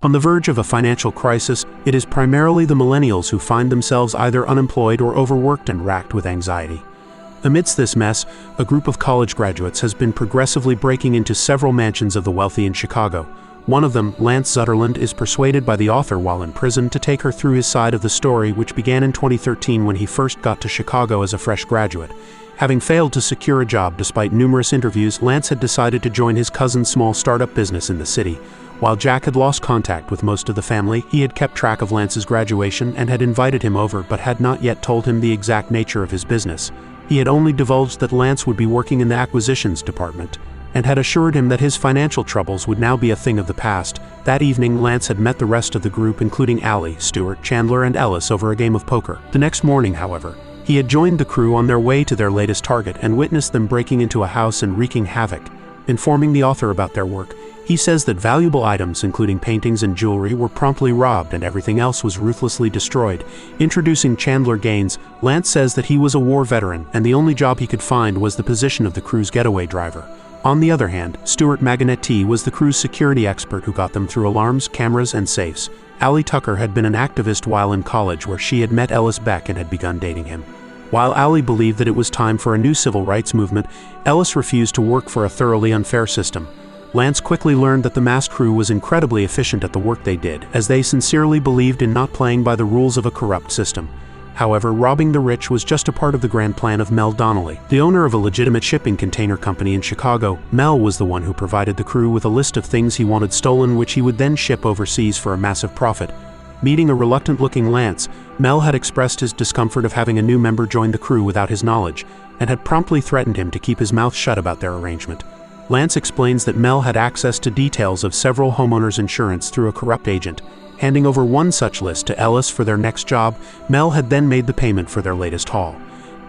On the verge of a financial crisis, it is primarily the millennials who find themselves either unemployed or overworked and racked with anxiety. Amidst this mess, a group of college graduates has been progressively breaking into several mansions of the wealthy in Chicago. One of them, Lance Zutterland, is persuaded by the author while in prison to take her through his side of the story, which began in 2013 when he first got to Chicago as a fresh graduate. Having failed to secure a job despite numerous interviews, Lance had decided to join his cousin's small startup business in the city. While Jack had lost contact with most of the family, he had kept track of Lance's graduation and had invited him over but had not yet told him the exact nature of his business. He had only divulged that Lance would be working in the acquisitions department, and had assured him that his financial troubles would now be a thing of the past. That evening, Lance had met the rest of the group, including Allie, Stuart, Chandler, and Ellis, over a game of poker. The next morning, however, he had joined the crew on their way to their latest target and witnessed them breaking into a house and wreaking havoc. Informing the author about their work, he says that valuable items, including paintings and jewelry, were promptly robbed and everything else was ruthlessly destroyed. Introducing Chandler Gaines, Lance says that he was a war veteran and the only job he could find was the position of the crew's getaway driver. On the other hand, Stuart Maganetti was the crew's security expert who got them through alarms, cameras, and safes. Allie Tucker had been an activist while in college, where she had met Ellis Beck and had begun dating him. While Allie believed that it was time for a new civil rights movement, Ellis refused to work for a thoroughly unfair system. Lance quickly learned that the masked crew was incredibly efficient at the work they did, as they sincerely believed in not playing by the rules of a corrupt system. However, robbing the rich was just a part of the grand plan of Mel Donnelly. The owner of a legitimate shipping container company in Chicago, Mel was the one who provided the crew with a list of things he wanted stolen, which he would then ship overseas for a massive profit. Meeting a reluctant-looking Lance, Mel had expressed his discomfort of having a new member join the crew without his knowledge, and had promptly threatened him to keep his mouth shut about their arrangement. Lance explains that Mel had access to details of several homeowners' insurance through a corrupt agent. Handing over one such list to Ellis for their next job, Mel had then made the payment for their latest haul.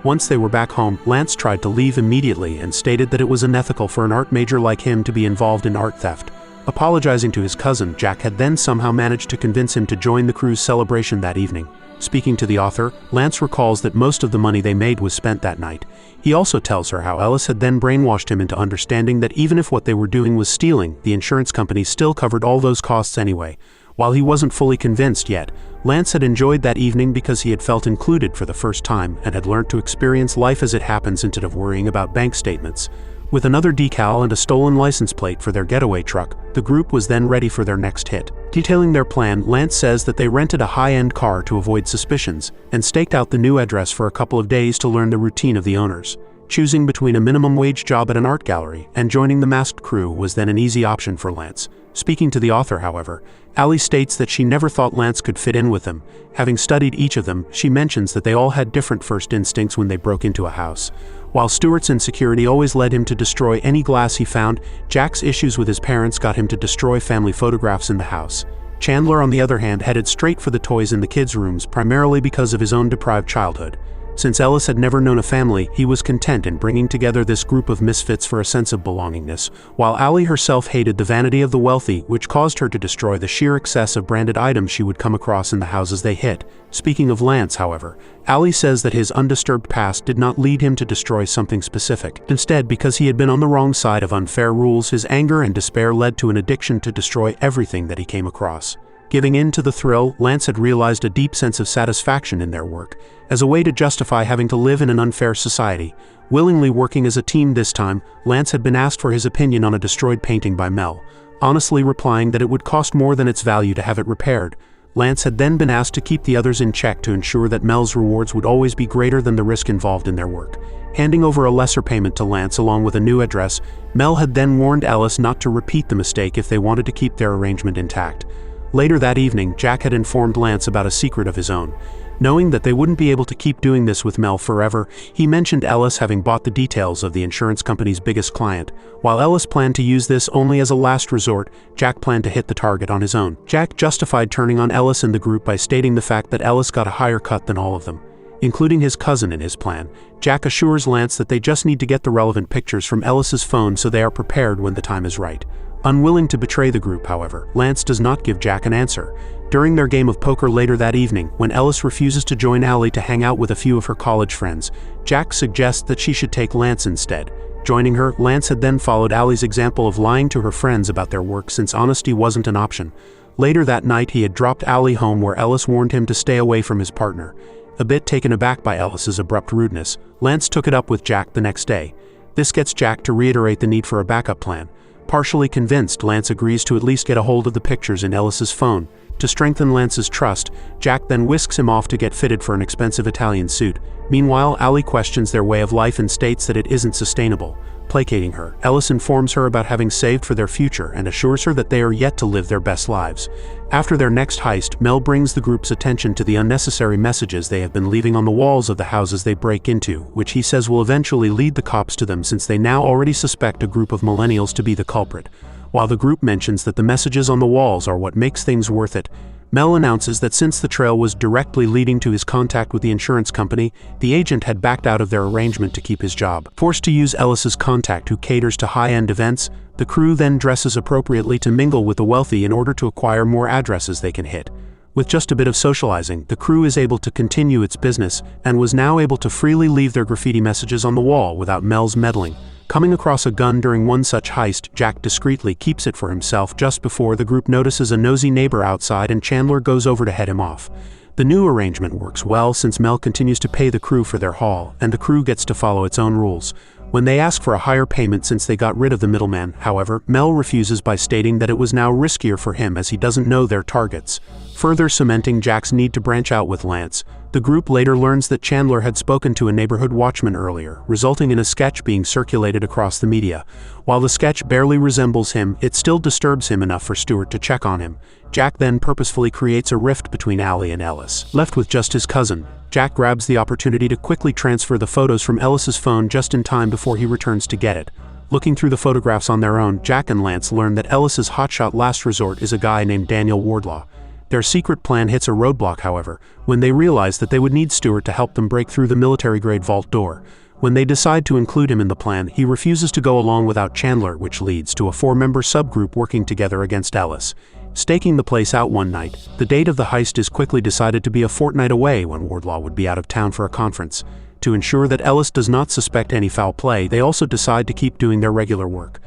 Once they were back home, Lance tried to leave immediately and stated that it was unethical for an art major like him to be involved in art theft. Apologizing to his cousin, Jack had then somehow managed to convince him to join the crew's celebration that evening. Speaking to the author, Lance recalls that most of the money they made was spent that night. He also tells her how Ellis had then brainwashed him into understanding that even if what they were doing was stealing, the insurance company still covered all those costs anyway. While he wasn't fully convinced yet, Lance had enjoyed that evening because he had felt included for the first time and had learned to experience life as it happens instead of worrying about bank statements. With another decal and a stolen license plate for their getaway truck, the group was then ready for their next hit. Detailing their plan, Lance says that they rented a high-end car to avoid suspicions, and staked out the new address for a couple of days to learn the routine of the owners. Choosing between a minimum wage job at an art gallery and joining the masked crew was then an easy option for Lance. Speaking to the author, however, Allie states that she never thought Lance could fit in with them. Having studied each of them, she mentions that they all had different first instincts when they broke into a house. While Stuart's insecurity always led him to destroy any glass he found, Jack's issues with his parents got him to destroy family photographs in the house. Chandler, on the other hand, headed straight for the toys in the kids' rooms, primarily because of his own deprived childhood. Since Ellis had never known a family, he was content in bringing together this group of misfits for a sense of belongingness, while Allie herself hated the vanity of the wealthy, which caused her to destroy the sheer excess of branded items she would come across in the houses they hit. Speaking of Lance, however, Allie says that his undisturbed past did not lead him to destroy something specific. Instead, because he had been on the wrong side of unfair rules, his anger and despair led to an addiction to destroy everything that he came across. Giving in to the thrill, Lance had realized a deep sense of satisfaction in their work, as a way to justify having to live in an unfair society. Willingly working as a team this time, Lance had been asked for his opinion on a destroyed painting by Mel, honestly replying that it would cost more than its value to have it repaired. Lance had then been asked to keep the others in check to ensure that Mel's rewards would always be greater than the risk involved in their work. Handing over a lesser payment to Lance along with a new address, Mel had then warned Ellis not to repeat the mistake if they wanted to keep their arrangement intact. Later that evening, Jack had informed Lance about a secret of his own. Knowing that they wouldn't be able to keep doing this with Mel forever, he mentioned Ellis having bought the details of the insurance company's biggest client. While Ellis planned to use this only as a last resort, Jack planned to hit the target on his own. Jack justified turning on Ellis and the group by stating the fact that Ellis got a higher cut than all of them, including his cousin in his plan. Jack assures Lance that they just need to get the relevant pictures from Ellis's phone so they are prepared when the time is right. Unwilling to betray the group, however, Lance does not give Jack an answer. During their game of poker later that evening, when Ellis refuses to join Allie to hang out with a few of her college friends, Jack suggests that she should take Lance instead. Joining her, Lance had then followed Allie's example of lying to her friends about their work since honesty wasn't an option. Later that night, he had dropped Allie home where Ellis warned him to stay away from his partner. A bit taken aback by Ellis's abrupt rudeness, Lance took it up with Jack the next day. This gets Jack to reiterate the need for a backup plan. Partially convinced, Lance agrees to at least get a hold of the pictures in Ellis's phone. To strengthen Lance's trust, Jack then whisks him off to get fitted for an expensive Italian suit. Meanwhile, Allie questions their way of life and states that it isn't sustainable. Placating her, Ellis informs her about having saved for their future and assures her that they are yet to live their best lives. After their next heist, Mel brings the group's attention to the unnecessary messages they have been leaving on the walls of the houses they break into, which he says will eventually lead the cops to them since they now already suspect a group of millennials to be the culprit. While the group mentions that the messages on the walls are what makes things worth it, Mel announces that since the trail was directly leading to his contact with the insurance company, the agent had backed out of their arrangement to keep his job. Forced to use Ellis's contact, who caters to high-end events, the crew then dresses appropriately to mingle with the wealthy in order to acquire more addresses they can hit. With just a bit of socializing, the crew is able to continue its business and was now able to freely leave their graffiti messages on the wall without Mel's meddling. Coming across a gun during one such heist, Jack discreetly keeps it for himself just before the group notices a nosy neighbor outside and Chandler goes over to head him off. The new arrangement works well since Mel continues to pay the crew for their haul, and the crew gets to follow its own rules. When they ask for a higher payment since they got rid of the middleman, however, Mel refuses by stating that it was now riskier for him as he doesn't know their targets, further cementing Jack's need to branch out with Lance. The group later learns that Chandler had spoken to a neighborhood watchman earlier, resulting in a sketch being circulated across the media. While the sketch barely resembles him, it still disturbs him enough for Stewart to check on him. Jack then purposefully creates a rift between Allie and Ellis. Left with just his cousin, Jack grabs the opportunity to quickly transfer the photos from Ellis's phone just in time before he returns to get it. Looking through the photographs on their own, Jack and Lance learn that Ellis's hotshot last resort is a guy named Daniel Wardlaw. Their secret plan hits a roadblock, however, when they realize that they would need Stewart to help them break through the military-grade vault door. When they decide to include him in the plan, he refuses to go along without Chandler, which leads to a 4-member subgroup working together against Ellis. Staking the place out one night, the date of the heist is quickly decided to be a fortnight away when Wardlaw would be out of town for a conference. To ensure that Ellis does not suspect any foul play, they also decide to keep doing their regular work.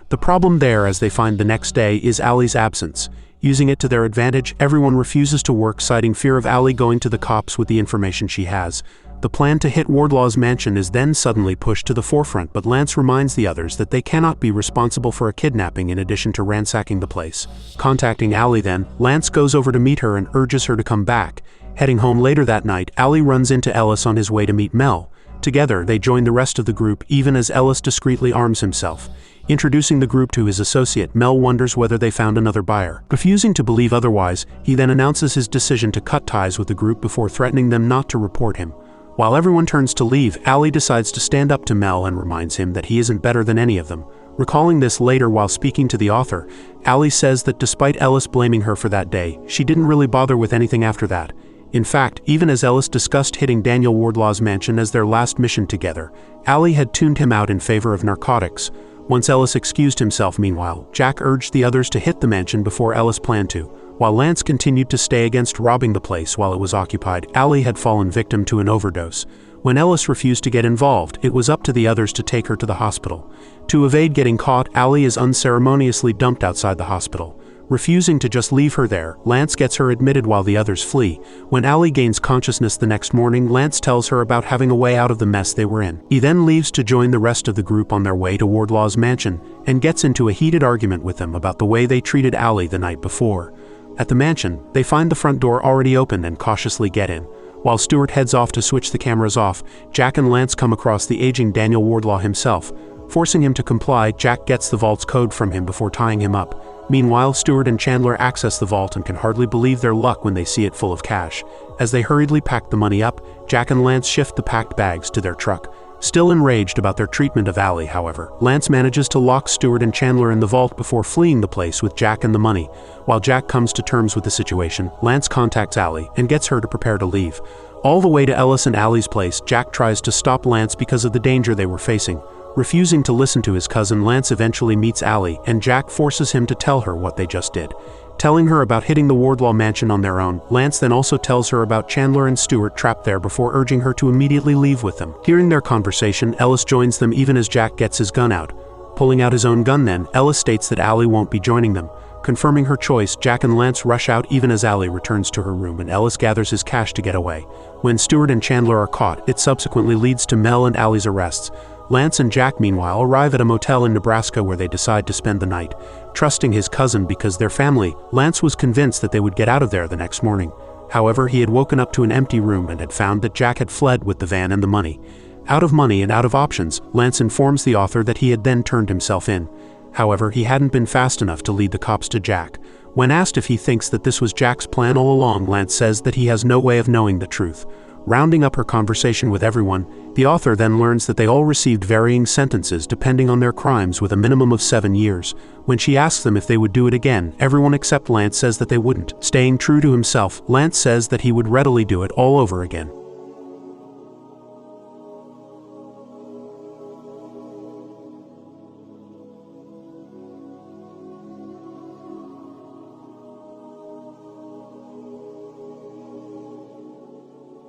The problem there, as they find the next day, is Allie's absence. Using it to their advantage, everyone refuses to work, citing fear of Allie going to the cops with the information she has. The plan to hit Wardlaw's mansion is then suddenly pushed to the forefront, but Lance reminds the others that they cannot be responsible for a kidnapping in addition to ransacking the place. Contacting Allie then, Lance goes over to meet her and urges her to come back. Heading home later that night, Allie runs into Ellis on his way to meet Mel. Together, they join the rest of the group, even as Ellis discreetly arms himself. Introducing the group to his associate, Mel wonders whether they found another buyer. Refusing to believe otherwise, he then announces his decision to cut ties with the group before threatening them not to report him. While everyone turns to leave, Allie decides to stand up to Mel and reminds him that he isn't better than any of them. Recalling this later while speaking to the author, Allie says that despite Ellis blaming her for that day, she didn't really bother with anything after that. In fact, even as Ellis discussed hitting Daniel Wardlaw's mansion as their last mission together, Allie had tuned him out in favor of narcotics. Once Ellis excused himself, meanwhile, Jack urged the others to hit the mansion before Ellis planned to. While Lance continued to stay against robbing the place while it was occupied, Allie had fallen victim to an overdose. When Ellis refused to get involved, it was up to the others to take her to the hospital. To evade getting caught, Allie is unceremoniously dumped outside the hospital. Refusing to just leave her there, Lance gets her admitted while the others flee. When Allie gains consciousness the next morning, Lance tells her about having a way out of the mess they were in. He then leaves to join the rest of the group on their way to Wardlaw's mansion, and gets into a heated argument with them about the way they treated Allie the night before. At the mansion, they find the front door already open and cautiously get in. While Stewart heads off to switch the cameras off, Jack and Lance come across the aging Daniel Wardlaw himself. Forcing him to comply, Jack gets the vault's code from him before tying him up. Meanwhile, Stewart and Chandler access the vault and can hardly believe their luck when they see it full of cash. As they hurriedly pack the money up, Jack and Lance shift the packed bags to their truck. Still enraged about their treatment of Allie, however, Lance manages to lock Stewart and Chandler in the vault before fleeing the place with Jack and the money. While Jack comes to terms with the situation, Lance contacts Allie and gets her to prepare to leave. All the way to Ellis and Allie's place, Jack tries to stop Lance because of the danger they were facing. Refusing to listen to his cousin, Lance eventually meets Allie, and Jack forces him to tell her what they just did. Telling her about hitting the Wardlaw mansion on their own, Lance then also tells her about Chandler and Stewart trapped there before urging her to immediately leave with them. Hearing their conversation, Ellis joins them even as Jack gets his gun out. Pulling out his own gun then, Ellis states that Allie won't be joining them. Confirming her choice, Jack and Lance rush out even as Allie returns to her room and Ellis gathers his cash to get away. When Stewart and Chandler are caught, it subsequently leads to Mel and Allie's arrests. Lance and Jack, meanwhile, arrive at a motel in Nebraska where they decide to spend the night. Trusting his cousin because they're family, Lance was convinced that they would get out of there the next morning. However, he had woken up to an empty room and had found that Jack had fled with the van and the money. Out of money and out of options, Lance informs the author that he had then turned himself in. However, he hadn't been fast enough to lead the cops to Jack. When asked if he thinks that this was Jack's plan all along, Lance says that he has no way of knowing the truth. Rounding up her conversation with everyone, the author then learns that they all received varying sentences depending on their crimes, with a minimum of 7 years. When she asks them if they would do it again, everyone except Lance says that they wouldn't. Staying true to himself, Lance says that he would readily do it all over again.